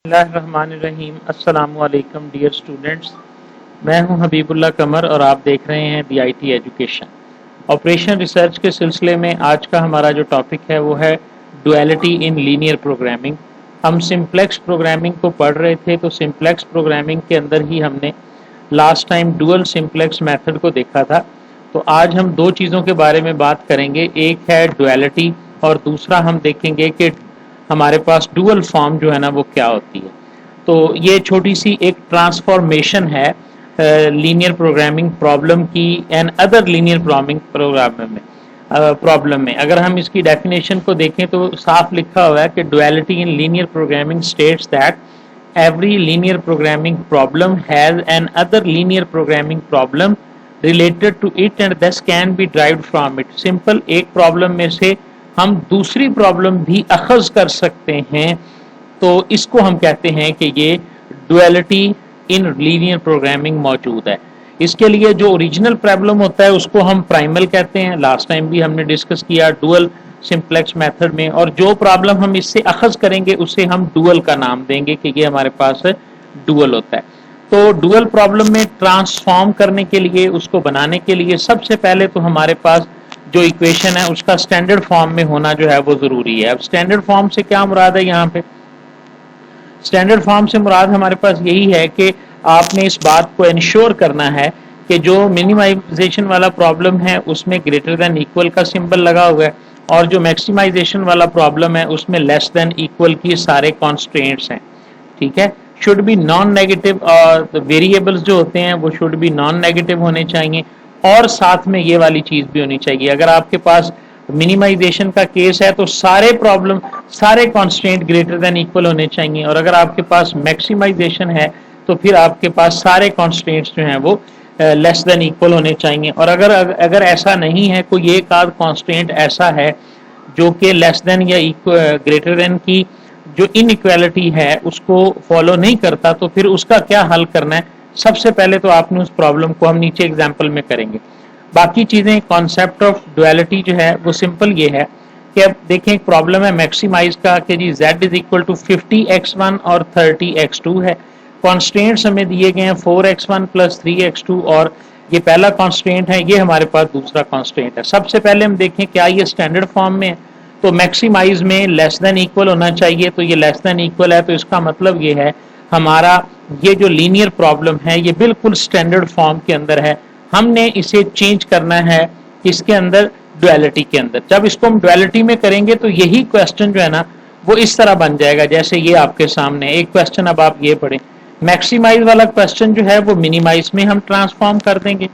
बिस्मिल्लाहिर्रहमानिर्रहीम। अस्सलामु अलैकुम डियर स्टूडेंट्स, मैं हूं हबीबुल्लाह कमर और आप देख रहे हैं दी आईटी एजुकेशन। ऑपरेशन रिसर्च के सिलसिले में आज का हमारा जो टॉपिक है वो है डुअलिटी इन लीनियर प्रोग्रामिंग। हम सिंप्लेक्स प्रोग्रामिंग को पढ़ रहे थे, तो सिंप्लेक्स प्रोग्रामिंग के अंदर ही हमने last time dual simplex method को देखा था। तो आज हम दो चीज़ों के बारे में बात करेंगे, एक है डुअलिटी और दूसरा हम देखेंगे कि हमारे पास डुअल फॉर्म जो है ना वो क्या होती है। तो ये छोटी सी एक ट्रांसफॉर्मेशन है लीनियर प्रोग्रामिंग प्रॉब्लम की एंड अदर लीनियर प्रोग्रामिंग में प्रॉब्लम में। अगर हम इसकी डेफिनेशन को देखें तो साफ लिखा हुआ है कि duality in linear programming states that every linear programming problem has an other linear programming problem related to it and thus can be derived from it। Simple एक प्रॉब्लम में से हम दूसरी प्रॉब्लम भी अखज कर सकते हैं, तो इसको हम कहते हैं कि ये डुअलिटी इन लीनियर प्रोग्रामिंग मौजूद है। इसके लिए जो ओरिजिनल प्रॉब्लम होता है उसको हम प्राइमल कहते हैं, लास्ट टाइम भी हमने डिस्कस किया डुअल सिंप्लेक्स मेथड में, और जो प्रॉब्लम हम इससे अखज करेंगे उसे हम डुअल का नाम देंगे कि ये हमारे पास डुअल होता है। तो डुअल प्रॉब्लम में ट्रांसफॉर्म करने के लिए, उसको बनाने के लिए सबसे पहले तो हमारे पास जो इक्वेशन है उसका स्टैंडर्ड फॉर्म में होना जो है वो जरूरी है। अब स्टैंडर्ड फॉर्म से क्या मुराद है, यहाँ पे स्टैंडर्ड फॉर्म से मुराद हमारे पास यही है कि आपने इस बात को इंश्योर करना है कि जो मिनिमाइजेशन वाला प्रॉब्लम है उसमें ग्रेटर देन इक्वल का सिंबल लगा हुआ है, और जो मैक्सिमाइजेशन वाला प्रॉब्लम है उसमें लेस देन इक्वल की सारे कॉन्स्ट्रेंट्स हैं। ठीक है, शुड बी नॉन नेगेटिव, और वेरिएबल्स जो होते हैं वो शुड बी नॉन नेगेटिव होने चाहिए, और साथ में ये वाली चीज भी होनी चाहिए, अगर आपके पास मिनिमाइजेशन का केस है तो सारे प्रॉब्लम सारे कॉन्स्टेंट ग्रेटर देन इक्वल होने चाहिए, और अगर आपके पास मैक्सिमाइजेशन है तो फिर आपके पास सारे कॉन्स्टेंट्स जो हैं वो लेस देन इक्वल होने चाहिए। और अगर ऐसा नहीं है, कोई एक आध कॉन्स्टेंट ऐसा है जो कि लेस देन या ग्रेटर देन की जो इनइक्वालिटी है उसको फॉलो नहीं करता, तो फिर उसका क्या हल करना है। सबसे पहले तो आपने उस प्रॉब्लम को हम नीचे एग्जाम्पल में करेंगे, बाकी चीजें कॉन्सेप्ट ऑफ डुअलिटी जो है वो सिंपल ये है कि अब देखें एक प्रॉब्लम है मैक्सिमाइज का कि जी z is equal to 50x1 और 30x2 है। कॉन्स्टेंट्स हमें दिए गए हैं 4x1 प्लस 3x2, और ये पहला कॉन्स्टेंट है, ये हमारे पास दूसरा कॉन्स्टेंट है। सबसे पहले हम देखें क्या ये स्टैंडर्ड फॉर्म में है, तो मैक्सिमाइज में लेस देन इक्वल होना चाहिए, तो ये लेस देन इक्वल है, तो इसका मतलब ये है हमारा ये जो लीनियर प्रॉब्लम है ये बिल्कुल स्टैंडर्ड फॉर्म के अंदर है। हमने इसे चेंज करना है इसके अंदर, डुअलिटी के अंदर। जब इसको हम डुअलिटी में करेंगे तो यही क्वेश्चन जो है ना वो इस तरह बन जाएगा जैसे ये आपके सामने एक क्वेश्चन। अब आप ये पढ़ें, मैक्सिमाइज वाला क्वेश्चन जो है वो मिनिमाइज में हम ट्रांसफॉर्म कर देंगे।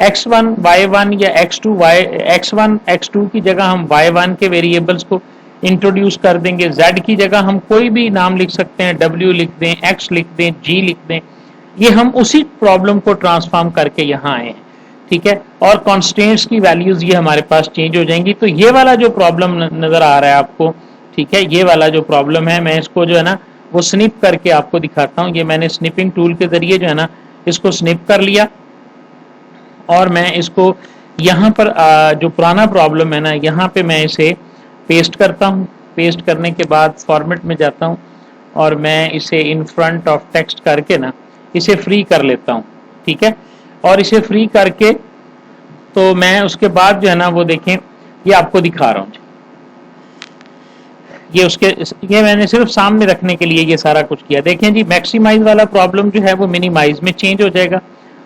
x1 y1 या x1 x2 की जगह हम y1 के वेरिएबल्स को इंट्रोड्यूस कर देंगे, z की जगह हम कोई भी नाम लिख सकते हैं, w लिख दें, x लिख दें, g लिख दें। ये हम उसी प्रॉब्लम को ट्रांसफॉर्म करके यहाँ आए हैं। ठीक है, और कॉन्स्टेंट्स की वैल्यूज ये हमारे पास चेंज हो जाएंगी। तो ये वाला जो प्रॉब्लम नजर आ रहा है आपको, ठीक है, ये वाला जो प्रॉब्लम है मैं इसको जो है ना वो स्निप करके आपको दिखाता हूँ। ये मैंने स्निपिंग टूल के जरिए जो है ना इसको स्निप कर लिया, और मैं इसको यहाँ पर जो पुराना प्रॉब्लम है ना यहाँ पे मैं इसे पेस्ट करता हूँ। पेस्ट करने के बाद फॉर्मेट में जाता हूँ और मैं इसे इन फ्रंट ऑफ टेक्स्ट करके ना इसे फ्री कर लेता हूँ। ठीक है, और इसे फ्री करके तो मैं उसके बाद जो है ना वो देखें ये आपको दिखा रहा हूँ। ये मैंने सिर्फ सामने रखने के लिए ये सारा कुछ किया। देखें जी, मैक्सिमाइज वाला प्रॉब्लम जो है वो मिनिमाइज में चेंज हो जाएगा,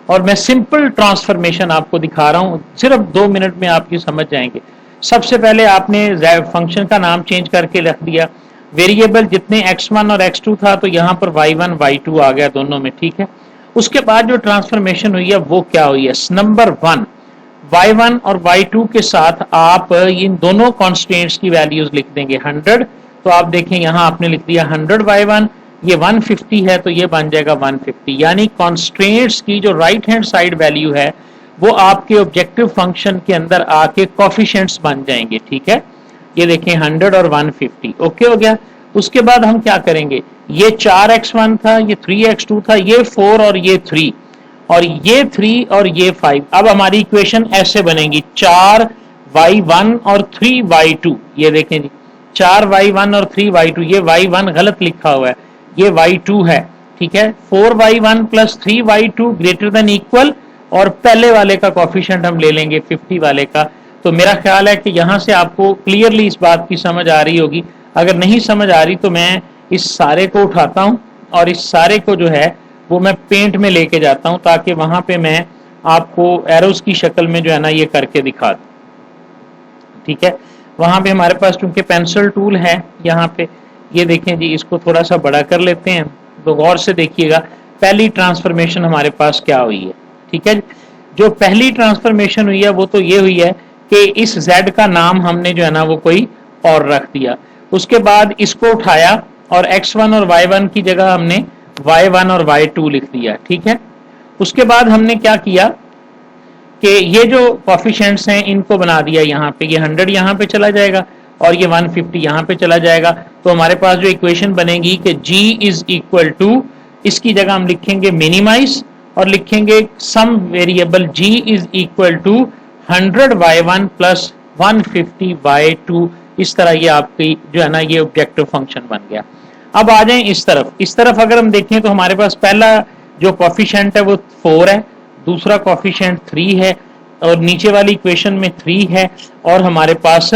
और मैं सिंपल ट्रांसफॉर्मेशन आपको दिखा रहा हूँ, सिर्फ 2 मिनट में आप ये समझ जाएंगे। सबसे पहले आपने फंक्शन का नाम चेंज करके रख दिया, वेरिएबल जितने x1 और x2 था तो यहाँ पर y1 y2 आ गया दोनों में। ठीक है, उसके बाद जो ट्रांसफॉर्मेशन हुई है वो क्या हुई है, नंबर 1 y1 और y2 के साथ आप इन दोनों कॉन्स्टेंट्स की वैल्यूज लिख देंगे 100। तो आप देखें यहाँ आपने लिख दिया 100 y1, ये 150 है तो ये बन जाएगा 150, यानी कॉन्स्टेंट्स की जो राइट हैंड साइड वैल्यू है वो आपके ऑब्जेक्टिव फंक्शन के अंदर आके कोफिशिएंट्स बन जाएंगे। ठीक है, ये देखें 100 और 150 ओके हो गया। उसके बाद हम क्या करेंगे, ये 4x1 था, ये 3x2 था, ये 4 और ये 3, और ये 3 और ये 5। अब हमारी इक्वेशन ऐसे बनेगी 4y1 और 3y2। ये देखें जी 4y1 और 3y2, ये y1 गलत लिखा हुआ है, ये y2 है, ठीक है। 4y1 plus 3y2 greater than equal, और पहले वाले का कोफिशिएंट हम ले लेंगे 50 वाले का। तो मेरा ख्याल है कि यहाँ से आपको क्लियरली इस बात की समझ आ रही होगी। अगर नहीं समझ आ रही तो मैं इस सारे को उठाता हूँ और इस सारे को जो है वो मैं पेंट में लेके जाता हूँ, ताकि वहां पे मैं आपको एरोज की शक्ल में जो है ना ये करके दिखा दूँ, ठीक है। वहां पे हमारे पास चूंकि पेंसिल टूल है यहाँ पे, ये देखें जी, इसको थोड़ा सा बड़ा कर लेते हैं तो गौर से देखिएगा पहली ट्रांसफॉर्मेशन हमारे पास क्या हुई है, ठीक है। जो पहली ट्रांसफॉर्मेशन हुई है वो तो ये हुई है कि इस z का नाम हमने जो है ना वो कोई और रख दिया। उसके बाद इसको उठाया और x1 और y1 की जगह हमने y1 और y2 लिख दिया, ठीक है। उसके बाद हमने क्या किया कि ये जो कोफिशिएंट्स हैं इनको बना दिया यहाँ पे, ये 100 यहाँ पे चला जाएगा और ये 150 यहाँ पे चला जाएगा। तो हमारे पास जो इक्वेशन बनेगी कि g इज इक्वल टू, इसकी जगह हम लिखेंगे मिनिमाइज और लिखेंगे some variable g is equal to 100y1 plus 150y2। इस तरह ये आपकी जो है ना ये ऑब्जेक्टिव फंक्शन बन गया। अब आ जाएं इस तरफ अगर हम देखें तो हमारे पास पहला जो कोफिशिएंट है वो 4 है, दूसरा कोफिशिएंट 3 है और नीचे वाली इक्वेशन में 3 है और हमारे पास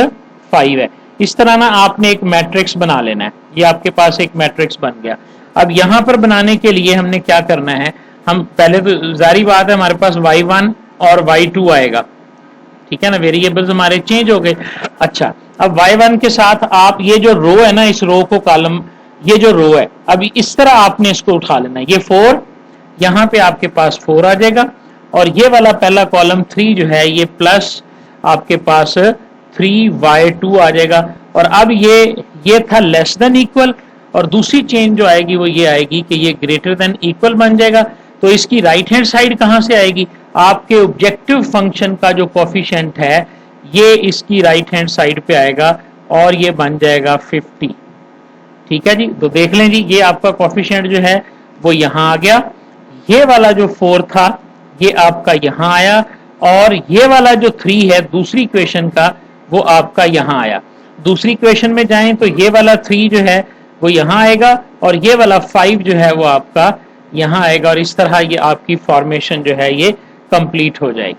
5 है। इस तरह ना आपने एक मैट्रिक्स बना लेना है। ये आपके पास एक मैट्रिक्स बन गया। अब यहां पर बनाने के लिए हमने क्या करना है, हम पहले तो जारी बात है हमारे पास y1 और y2 आएगा, ठीक है ना, वेरिएबल्स हमारे चेंज हो गए। अच्छा, अब y1 के साथ आप ये जो रो है ना, इस रो को कॉलम, ये जो रो है अब इस तरह आपने इसको उठा लेना है। ये 4 यहाँ पे आपके पास 4 आ जाएगा और ये वाला पहला कॉलम 3 जो है ये प्लस आपके पास 3y2 आ जाएगा। और अब ये था लेस देन इक्वल, और दूसरी चेंज जो आएगी वो ये आएगी कि ये ग्रेटर देन इक्वल बन जाएगा। तो इसकी राइट हैंड साइड कहाँ से आएगी, आपके ऑब्जेक्टिव फंक्शन का जो कोफिशिएंट है ये इसकी राइट हैंड साइड पे आएगा और ये बन जाएगा 50, ठीक है जी। तो देख लें जी, ये आपका कोफिशिएंट जो है वो यहाँ आ गया, ये वाला जो 4 था ये आपका यहाँ आया और ये वाला जो 3 है दूसरी इक्वेशन का वो आपका यहाँ आया। दूसरी इक्वेशन में जाएं तो ये वाला 3 जो है वो यहाँ आएगा और ये वाला 5 जो है वो आपका यहाँ आएगा और इस तरह ये आपकी फॉर्मेशन जो है ये कंप्लीट हो जाएगी,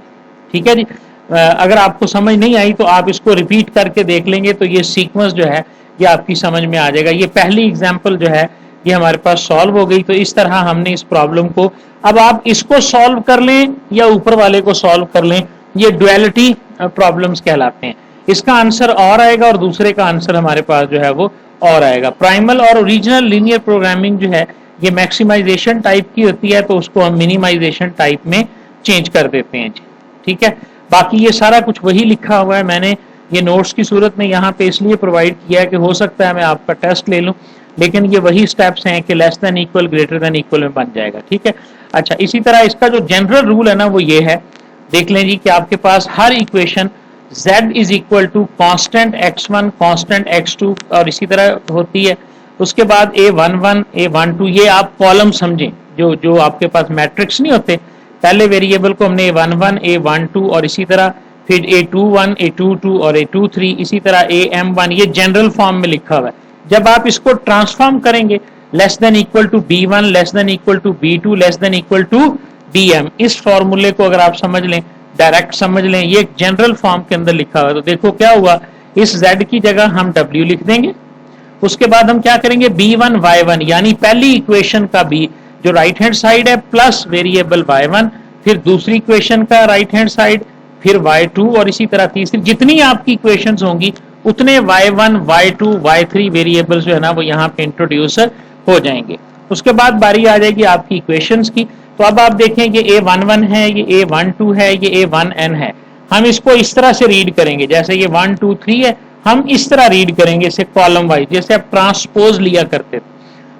ठीक है जी। अगर आपको समझ नहीं आई तो आप इसको रिपीट करके देख लेंगे तो ये सीक्वेंस जो है ये आपकी समझ में आ जाएगा। ये पहली एग्जांपल जो है ये हमारे पास सॉल्व हो गई। तो इस तरह हमने इस प्रॉब्लम को, अब आप इसको सॉल्व कर लें या ऊपर वाले को सॉल्व कर लें, ये डुअलिटी प्रॉब्लम्स कहलाते हैं। इसका आंसर और आएगा और दूसरे का आंसर हमारे पास जो है वो और आएगा। प्राइमल और ओरिजिनल लीनियर प्रोग्रामिंग जो है ये मैक्सिमाइजेशन टाइप की होती है, तो उसको हम मिनिमाइजेशन टाइप में चेंज कर देते हैं जी, ठीक है। बाकी ये सारा कुछ वही लिखा हुआ है, मैंने ये नोट्स की सूरत में यहाँ पे इसलिए प्रोवाइड किया है कि हो सकता है मैं आपका टेस्ट ले लूँ, लेकिन ये वही स्टेप्स हैं कि less than equal greater than equal में बन जाएगा, ठीक है। अच्छा, इसी तरह इसका जो जनरल रूल है ना वो ये है, देख लें जी, कि आपके पास हर equation z is equal to constant x1 constant x2 और इसी तरह होती है। उसके बाद a11 a12 ये आप कॉलम समझें, जो आपके पास मैट्रिक्स नहीं होते, पहले वेरिएबल को हमने a11 a12 और इसी तरह फिर a21 a22 और a23 इसी तरह am1, ये जनरल फॉर्म में लिखा हुआ है। जब आप इसको ट्रांसफॉर्म करेंगे less than equal to b1 less than equal to b2 less than equal to bm, इस फॉर्मूले को अगर आप समझ लें, डायरेक्ट समझ लें, ये एक जनरल फॉर्म के अंदर लिखा हुआ है। तो देखो क्या हुआ, इस z की जगह हम w लिख देंगे। उसके बाद हम क्या करेंगे, b1 y1 यानी पहली इक्वेशन का b जो राइट हैंड साइड है प्लस वेरिएबल y1, फिर दूसरी इक्वेशन का राइट हैंड साइड, फिर y2 और इसी तरह तीसरी, जितनी आपकी इक्वेशंस होंगी उतने y1 y2 y3 वेरिएबल्स जो है ना वो यहाँ पे इंट्रोड्यूस हो जाएंगे। उसके बाद बारी आ जाएगी आपकी इक्वेशंस की। तो अब आप देखें ये a11 है, ये a12 है, ये a1n है। हम इसको इस तरह से रीड करेंगे, जैसे ये 1 2 3 है, हम इस तरह रीड करेंगे इसे कॉलम वाइज, जैसे आप ट्रांसपोज लिया करते थे।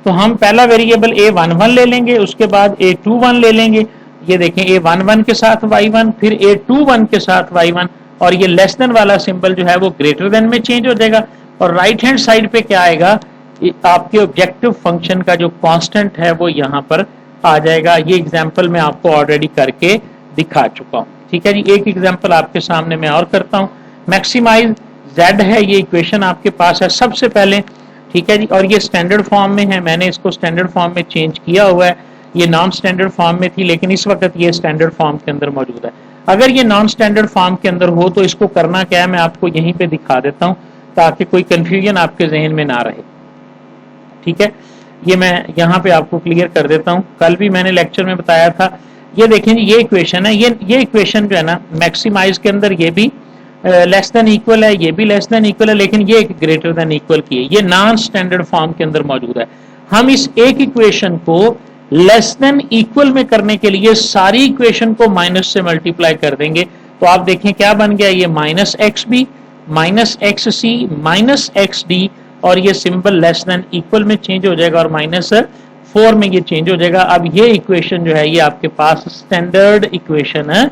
तो हम पहला वेरिएबल a11 ले लेंगे, उसके बाद a21 ले लेंगे, ये देखें a11 के साथ y1, फिर a21 के साथ y1 और ये लेस देन वाला सिंबल जो है वो ग्रेटर देन में चेंज हो जाएगा। और राइट हैंड साइड पे क्या आएगा, आपके ऑब्जेक्टिव फंक्शन का जो कांस्टेंट है वो यहाँ पर आ जाएगा। ये एग्जांपल मैं आपको ऑलरेडी करके दिखा चुका हूँ, ठीक है जी। एक एग्जांपल आपके सामने मैं और करता हूँ। मैक्सिमाइज z है, ये इक्वेशन आपके पास है। सबसे पहले ठीक है जी। और ये स्टैंडर्ड फॉर्म में है, मैंने इसको स्टैंडर्ड फॉर्म में चेंज किया हुआ है। ये नॉन स्टैंडर्ड फॉर्म में थी लेकिन इस वक्त ये स्टैंडर्ड फॉर्म के अंदर मौजूद है। अगर ये नॉन स्टैंडर्ड फॉर्म के अंदर हो तो इसको करना क्या है, मैं आपको यहीं पे दिखा देता हूं ताकि कोई कंफ्यूजन आपके जहन में ना रहे। ठीक है, ये मैं यहाँ पे आपको क्लियर कर देता हूँ। कल भी मैंने लेक्चर में बताया था, ये देखें जी, ये इक्वेशन है, ये इक्वेशन जो है ना मैक्सिमाइज के अंदर ये भी लेस देन इक्वल है, ये भी लेस देन इक्वल है, लेकिन ये ग्रेटर देन इक्वल की है, ये नॉन स्टैंडर्ड फॉर्म के अंदर मौजूद है। हम इस एक इक्वेशन को लेस देन इक्वल में करने के लिए सारी इक्वेशन को माइनस से मल्टीप्लाई कर देंगे, तो आप देखें क्या बन गया, ये minus X B minus X C minus X D, और ये सिंबल लेस देन इक्वल में चेंज हो जाएगा और -4 में ये चेंज हो जाएगा। अब ये इक्वेशन जो है ये आपके पास स्टैंडर्ड इक्वेशन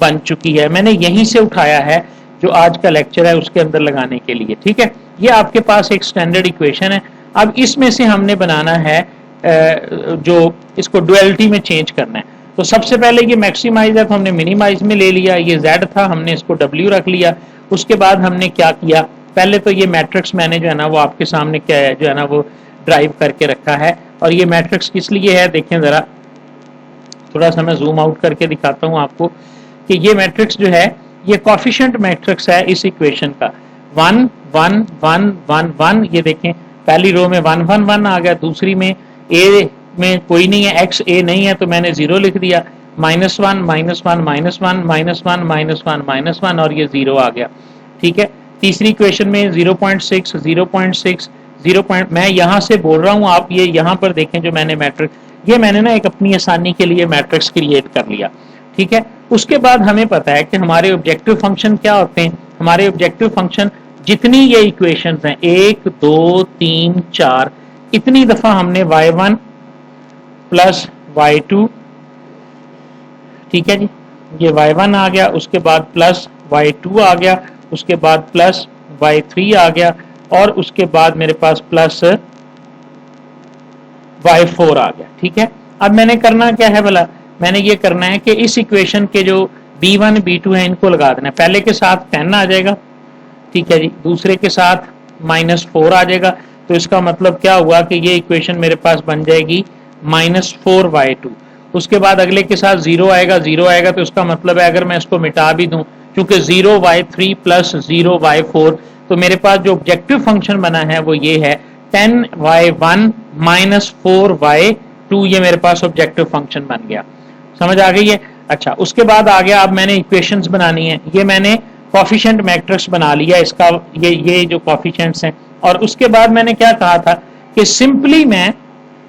बन चुकी है। मैंने यहीं से उठाया है जो आज का लेक्चर है उसके अंदर लगाने के लिए। ठीक है, ये आपके पास एक स्टैंडर्ड इक्वेशन है। अब इसमें से हमने बनाना है जो इसको डुअलिटी में चेंज करना है। तो सबसे पहले ये मैक्सिमाइज है तो हमने मिनिमाइज में ले लिया, ये z था हमने इसको w रख लिया। उसके बाद हमने क्या किया, पहले तो ये मैट्रिक्स मैंने जो है ना वो आपके सामने क्या है जो है ना वो ड्राइव करके रखा है। और ये मैट्रिक्स किस लिए है, देखें जरा, थोड़ा सा मैं जूम आउट करके दिखाता हूं आपको कि ये मैट्रिक्स जो है ये कोफिशिएंट मैट्रिक्स है इस इक्वेशन का। 1 1 1 1 1, ये देखें पहली रो में 1 1 1 आ गया, दूसरी में a में कोई नहीं है, x a नहीं है तो मैंने 0 लिख दिया, -1 -1 -1 -1 -1 -1 और ये 0 आ गया। ठीक है, तीसरी इक्वेशन में 0.6 0.6 0. मैं यहाँ से बोल रहा हूँ, आप ये यहाँ पर देखें जो मैंने मैट्रिक्स, ये मैंने ना एक अपनी आसानी के लिए मैट्रिक्स क्रिएट कर लिया। ठीक है, उसके बाद हमें पता है कि हमारे ऑब्जेक्टिव फंक्शन क्या होते हैं। हमारे ऑब्जेक्टिव फंक्शन जितनी ये इक्वेशंस हैं 1 2 3 4, इतनी दफा हमने y1 प्लस y2, ठीक है जी, ये y1 आ गया, उसके बाद प्लस y2 आ गया, उसके बाद प्लस y3 आ गया और उसके बाद मेरे पास प्लस y4 आ गया। ठीक है, अब मैंने करना क्या है भला, मैंने ये करना है कि इस इक्वेशन के जो b1 b2 है इनको लगा देना है। पहले के साथ 10 आ जाएगा, ठीक है जी, दूसरे के साथ -4 आ जाएगा, तो इसका मतलब क्या हुआ कि ये इक्वेशन मेरे पास बन जाएगी -4y2। उसके बाद अगले के साथ 0 आएगा, 0 आएगा तो इसका मतलब है अगर मैं इसको मिटा भी दूं, क्योंकि 0y3 प्लस 0y4, तो मेरे पास जो ऑब्जेक्टिव फंक्शन बना है वो ये है 10y1 -4y2, ये मेरे पास ऑब्जेक्टिव फंक्शन बन गया। समझ आ गई है? अच्छा, उसके बाद आ गया, अब मैंने इक्वेशंस बनानी है, ये मैंने कोफिशिएंट मैट्रिक्स बना लिया इसका, ये जो कोफिशिएंट्स हैं। और उसके बाद मैंने क्या कहा था कि सिंपली मैं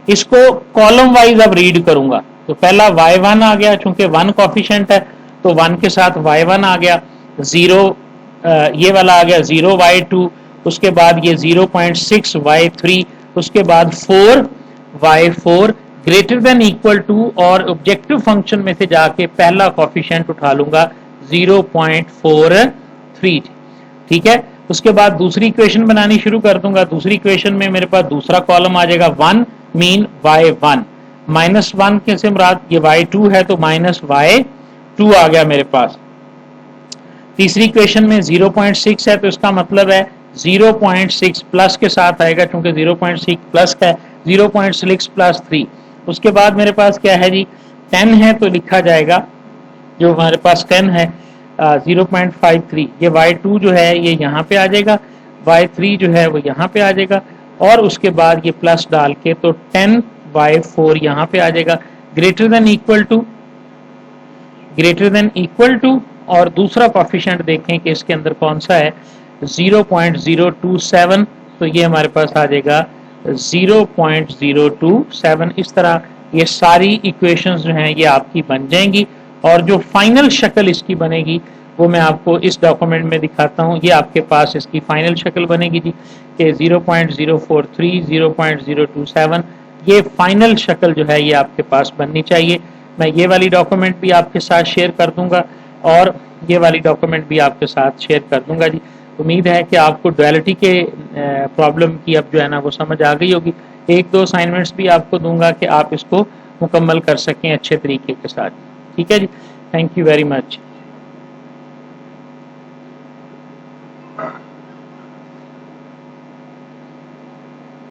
इसको कॉलम वाइज अब रीड करूंगा। तो पहला y1 आ गया, चूंकि 1 कोफिशिएंट है तो 1 के साथ y1 आ गया, 0 ये वाला आ गया 0y2, उसके बाद ये 0.6y3, उसके बाद 4y4 greater than equal to, और ऑब्जेक्टिव फंक्शन में से जाके पहला कोफिशिएंट उठा लूंगा 0.43। ठीक है, उसके बाद दूसरी इक्वेशन बनानी शुरू कर दूंगा। दूसरी इक्वेशन में मेरे पास दूसरा कॉलम आ जाएगा 1 मीन y1, -1 के से मुराद ये y2 है तो -y2 आ गया मेरे पास। तीसरी इक्वेशन में 0.6 है तो इसका मतलब है 0.6 प्लस के साथ आएगा, क्योंकि 0.6 प्लस का है, 0.6 प्लस 3। उसके बाद मेरे पास क्या है जी, 10 है तो लिखा जाएगा, जो हमारे पास 10 है 0.53, ये y2 जो है ये यहाँ पे आ जाएगा, y3 जो है वो यहाँ पे आ जाएगा, और उसके बाद ये प्लस डाल के तो 10y4 यहाँ पे आ जाएगा, ग्रेटर देन इक्वल टू, और दूसरा कोफिशिएंट देखें कि इसके अंदर कौन सा है, 0.027, तो ये हमारे पास आ जाएगा 0.027। इस तरह ये सारी इक्वेशंस जो हैं ये आपकी बन जाएंगी, और जो फाइनल शक्ल इसकी बनेगी वो मैं आपको इस डॉक्यूमेंट में दिखाता हूँ। ये आपके पास इसकी फाइनल शक्ल बनेगी जी कि 0.043 0.027, ये फाइनल शक्ल जो है ये आपके पास बननी चाहिए। मैं ये वाली डॉक्यूमेंट भी आपके साथ शेयर कर दूंगा और ये वाली डॉक्यूमेंट भी आपके साथ शेयर कर दूंगा जी। उम्मीद है कि आपको डुअलिटी के प्रॉब्लम की अब जो है ना वो समझ आ गई होगी। एक दो असाइनमेंट्स भी आपको दूंगा कि आप इसको मुकम्मल कर सकें अच्छे तरीके के साथ। ठीक है जी, थैंक यू वेरी मच।